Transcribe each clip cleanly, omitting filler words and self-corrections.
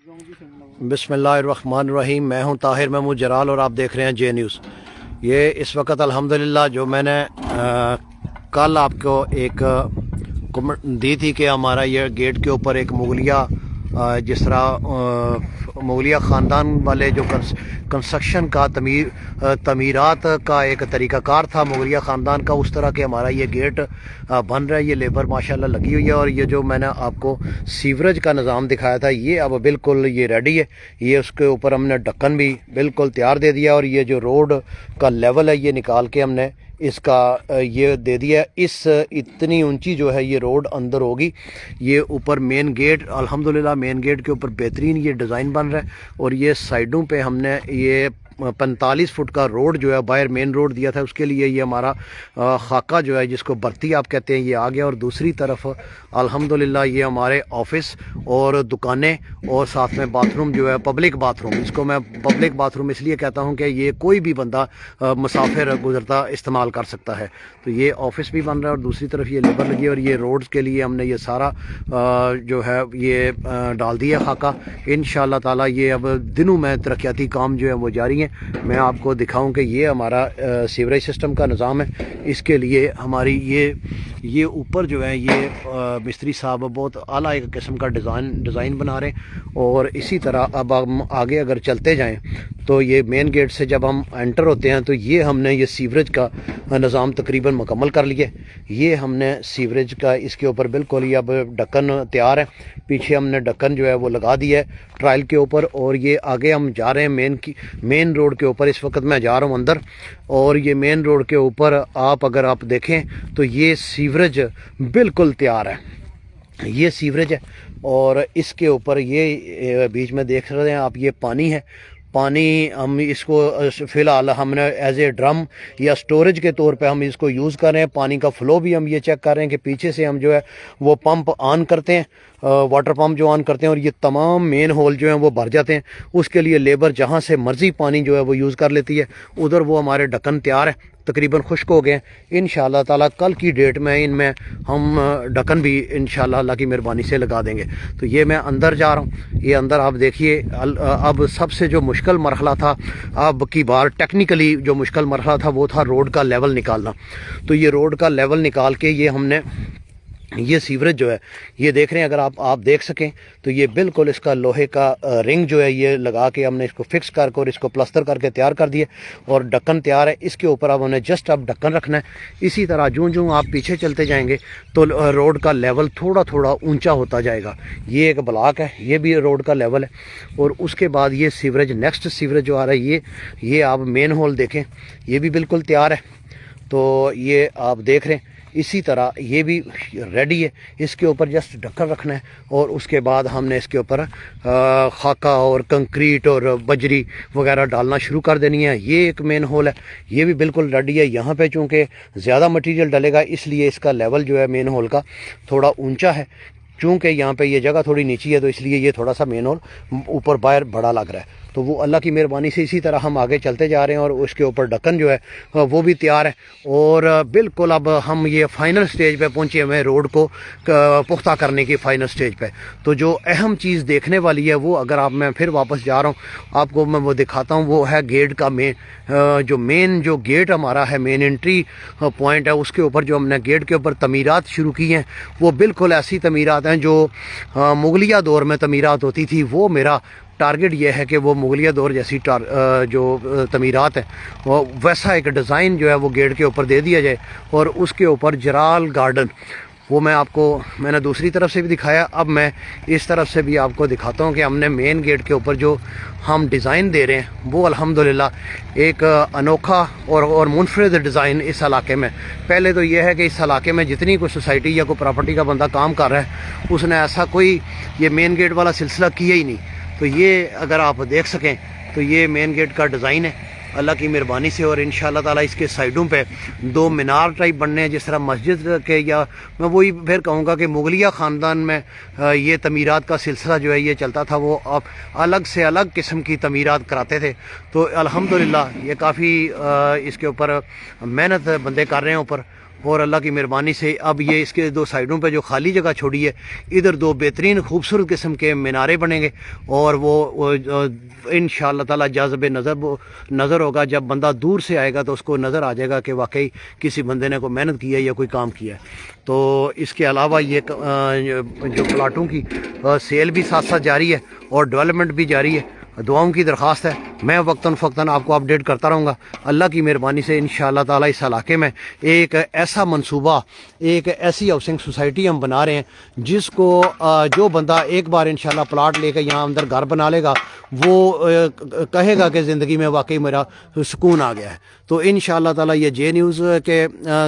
बिस्मिल्लाहिर्रहमानिर्रहीम। मैं हूं ताहिर महमूद जलाल और आप देख रहे हैं जे न्यूज़। ये इस वक्त अल्हम्दुलिल्लाह जो मैंने कल आपको एक कमेंट दी थी कि हमारा ये गेट के ऊपर एक मुगलिया जिस तरह मुगलिया ख़ानदान वाले जो कंस्ट्रक्शन का तमीरात का एक तरीक़ाकार था मुगलिया ख़ानदान का, उस तरह के हमारा ये गेट बन रहा है। ये लेबर माशाल्लाह लगी हुई है और ये जो मैंने आपको सीवरेज का निज़ाम दिखाया था ये अब बिल्कुल ये रेडी है। ये उसके ऊपर हमने ढक्कन भी बिल्कुल तैयार दे दिया और ये जो रोड का लेवल है ये निकाल के हमने इसका ये दे दिया। इस इतनी ऊंची जो है ये रोड अंदर होगी। ये ऊपर मेन गेट अल्हम्दुलिल्लाह मेन गेट के ऊपर बेहतरीन ये डिज़ाइन बन रहा है और ये साइडों पे हमने ये 45 फुट का रोड जो है बाहर मेन रोड दिया था, उसके लिए ये हमारा खाका जो है जिसको बर्ती आप कहते हैं ये आ गया। और दूसरी तरफ अल्हम्दुलिल्लाह ये हमारे ऑफिस और दुकानें और साथ में बाथरूम जो है पब्लिक बाथरूम, इसको मैं पब्लिक बाथरूम इसलिए कहता हूँ कि ये कोई भी बंदा मुसाफिर गुजरता इस्तेमाल कर सकता है। तो ये ऑफिस भी बन रहा है और दूसरी तरफ ये लेबर लगी है और ये रोड्स के लिए हमने ये सारा जो है ये डाल दिया खाका। इंशाअल्लाह ताला ये अब दिनों में तरक्याती काम जो है वो जारी है। मैं आपको दिखाऊं कि ये हमारा सीवरेज सिस्टम का निज़ाम है। इसके लिए हमारी ये ऊपर जो है ये मिस्त्री साहब बहुत आला एक किस्म का डिज़ाइन बना रहे हैं। और इसी तरह अब हम आगे अगर चलते जाएं तो ये मेन गेट से जब हम एंटर होते हैं तो ये हमने ये सीवरेज का निज़ाम तकरीबन मुकम्मल कर लिया। ये हमने सीवरेज का इसके ऊपर बिल्कुल ये अब ढक्कन तैयार है। पीछे हमने ढक्कन जो है वो लगा दिया है ट्रायल के ऊपर और ये आगे हम जा रहे हैं मेन रोड के ऊपर। इस वक्त मैं जा रहा हूँ अंदर और ये मेन रोड के ऊपर अगर आप देखें तो ये सीवरेज बिल्कुल तैयार है। ये सीवरेज है और इसके ऊपर ये बीच में देख रहे हैं आप ये पानी है। पानी हम इसको फ़िलहाल हमने एज ए ड्रम या स्टोरेज के तौर पे हम इसको यूज़ कर रहे हैं। पानी का फ़्लो भी हम ये चेक कर रहे हैं कि पीछे से हम जो है वो पंप ऑन करते हैं, वाटर पंप जो ऑन करते हैं और ये तमाम मेन होल जो हैं वो भर जाते हैं। उसके लिए लेबर जहाँ से मर्ज़ी पानी जो है वो यूज़ कर लेती है। उधर वो हमारे ढक्कन तैयार है, तकरीबन खुश्क हो गए। इंशाअल्लाह ताला कल की डेट में इनमें हम ढक्कन भी इंशाअल्लाह अल्लाह की मेहरबानी से लगा देंगे। तो ये मैं अंदर जा रहा हूँ। ये अंदर आप देखिए अब सबसे जो मुश्किल मरहला था अब की बार टेक्निकली जो मुश्किल मरहला था वो था रोड का लेवल निकालना। तो ये रोड का लेवल निकाल के ये हमने ये सीवरेज जो है ये देख रहे हैं, अगर आप देख सकें तो ये बिल्कुल इसका लोहे का रिंग जो है ये लगा के हमने इसको फिक्स करके और इसको प्लास्टर करके तैयार कर दिए और ढक्कन तैयार है। इसके ऊपर अब हमने जस्ट अब ढक्कन रखना है। इसी तरह जो आप पीछे चलते जाएंगे तो रोड का लेवल थोड़ा थोड़ा ऊंचा होता जाएगा। ये एक ब्लॉक है, ये भी रोड का लेवल है। और उसके बाद ये सीवरेज नेक्स्ट सीवरेज जो आ रहा है ये आप मेन होल देखें, ये भी बिल्कुल तैयार है। तो ये आप देख रहे हैं इसी तरह ये भी रेडी है। इसके ऊपर जस्ट ढक्कन रखना है और उसके बाद हमने इसके ऊपर खाका और कंक्रीट और बजरी वगैरह डालना शुरू कर देनी है। ये एक मेन होल है, ये भी बिल्कुल रेडी है। यहाँ पे चूँकि ज़्यादा मटेरियल डलेगा इसलिए इसका लेवल जो है मेन होल का थोड़ा ऊंचा है। चूँकि यहाँ पे ये जगह थोड़ी नीची है तो इसलिए ये थोड़ा सा मेन होल ऊपर बाहर बड़ा लग रहा है। तो वो अल्लाह की मेहरबानी से इसी तरह हम आगे चलते जा रहे हैं और उसके ऊपर ढक्कन जो है वो भी तैयार है। और बिल्कुल अब हम ये फाइनल स्टेज पे पहुंचे हुए हैं रोड को पुख्ता करने की फाइनल स्टेज पे। तो जो अहम चीज़ देखने वाली है वो अगर मैं फिर वापस जा रहा हूँ आपको मैं वो दिखाता हूँ, वो है गेट का मेन जो गेट हमारा है मेन एंट्री पॉइंट है। उसके ऊपर जो हमने गेट के ऊपर तमीरात शुरू की हैं वो बिल्कुल ऐसी तमीरात हैं जो मुगलिया दौर में तमीरात होती थी। वो मेरा टारगेट ये है कि वो मुगलिया दौर जैसी जो तमीरात है वो वैसा एक डिज़ाइन जो है वो गेट के ऊपर दे दिया जाए। और उसके ऊपर जराल गार्डन वो मैंने दूसरी तरफ से भी दिखाया, अब मैं इस तरफ से भी आपको दिखाता हूँ कि हमने मेन गेट के ऊपर जो हम डिज़ाइन दे रहे हैं वो अल्हम्दुलिल्लाह एक अनोखा और मुनफरिद डिज़ाइन इस इलाके में। पहले तो ये है कि इस इलाके में जितनी कोई सोसाइटी या कोई प्रॉपर्टी का बंदा काम कर रहा है उसने ऐसा कोई ये मेन गेट वाला सिलसिला किया ही नहीं। तो ये अगर आप देख सकें तो ये मेन गेट का डिज़ाइन है अल्लाह की मेहरबानी से। और इंशाअल्लाह ताला इसके साइडों पे दो मीनार टाइप बनने हैं जिस तरह मस्जिद के, या मैं वही फिर कहूँगा कि मुगलिया ख़ानदान में ये तमीरात का सिलसिला जो है ये चलता था। वो आप अलग से अलग किस्म की तमीरात कराते थे। तो अल्हम्दुलिल्लाह ये काफ़ी इसके ऊपर मेहनत बंदे कर रहे हैं ऊपर। اور اللہ کی مہربانی سے اب یہ اس کے دو سائڈوں پہ جو خالی جگہ چھوڑی ہے ادھر دو بہترین خوبصورت قسم کے مینارے بنیں گے، اور وہ انشاءاللہ تعالی جاذب نظر ہوگا. جب بندہ دور سے آئے گا تو اس کو نظر آ جائے گا کہ واقعی کسی بندے نے کوئی محنت کی ہے یا کوئی کام کیا ہے. تو اس کے علاوہ یہ جو پلاٹوں کی سیل بھی ساتھ ساتھ جاری ہے اور ڈیولپمنٹ بھی جاری ہے. دعاؤں کی درخواست ہے، میں وقتاً فوقتاً آپ کو اپڈیٹ کرتا رہوں گا. اللہ کی مہربانی سے انشاءاللہ تعالی اس علاقے میں ایک ایسا منصوبہ، ایک ایسی ہاؤسنگ سوسائٹی ہم بنا رہے ہیں جس کو جو بندہ ایک بار انشاءاللہ پلاٹ لے کے یہاں اندر گھر بنا لے گا وہ کہے گا کہ زندگی میں واقعی میرا سکون آ گیا ہے. تو انشاءاللہ تعالی یہ جے نیوز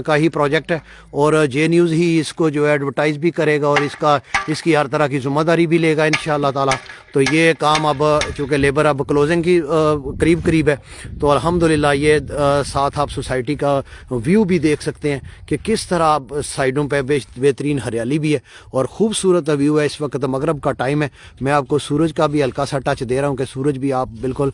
کا ہی پروجیکٹ ہے، اور جے نیوز ہی اس کو جو ہے ایڈورٹائز بھی کرے گا، اور اس کی ہر طرح کی ذمہ داری بھی لے گا انشاءاللہ تعالی. تو یہ کام اب چونکہ لیبر اب کلوزنگ کی قریب ہے، تو الحمدللہ یہ ساتھ آپ سوسائٹی کا ویو بھی دیکھ سکتے ہیں کہ کس طرح سائڈوں پہ بہترین ہریالی بھی ہے اور خوبصورت ویو ہے. اس وقت مغرب کا ٹائم ہے، میں آپ کو سورج کا بھی ہلکا سا ٹچ دے رہا ہوں کہ سورج بھی آپ بالکل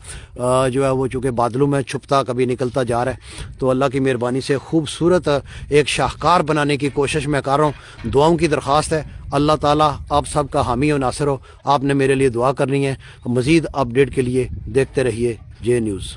جو ہے وہ چونکہ بادلوں میں چھپتا کبھی نکلتا جا رہا ہے. تو اللہ کی مہربانی سے خوبصورت ایک شاہکار بنانے کی کوشش میں کر رہا ہوں. دعاؤں کی درخواست ہے، اللہ تعالیٰ آپ سب کا حامی و ناصر ہو. آپ نے میرے لیے دعا کرنی ہے. مزید اپڈیٹ کے لیے دیکھتے رہیے جے نیوز.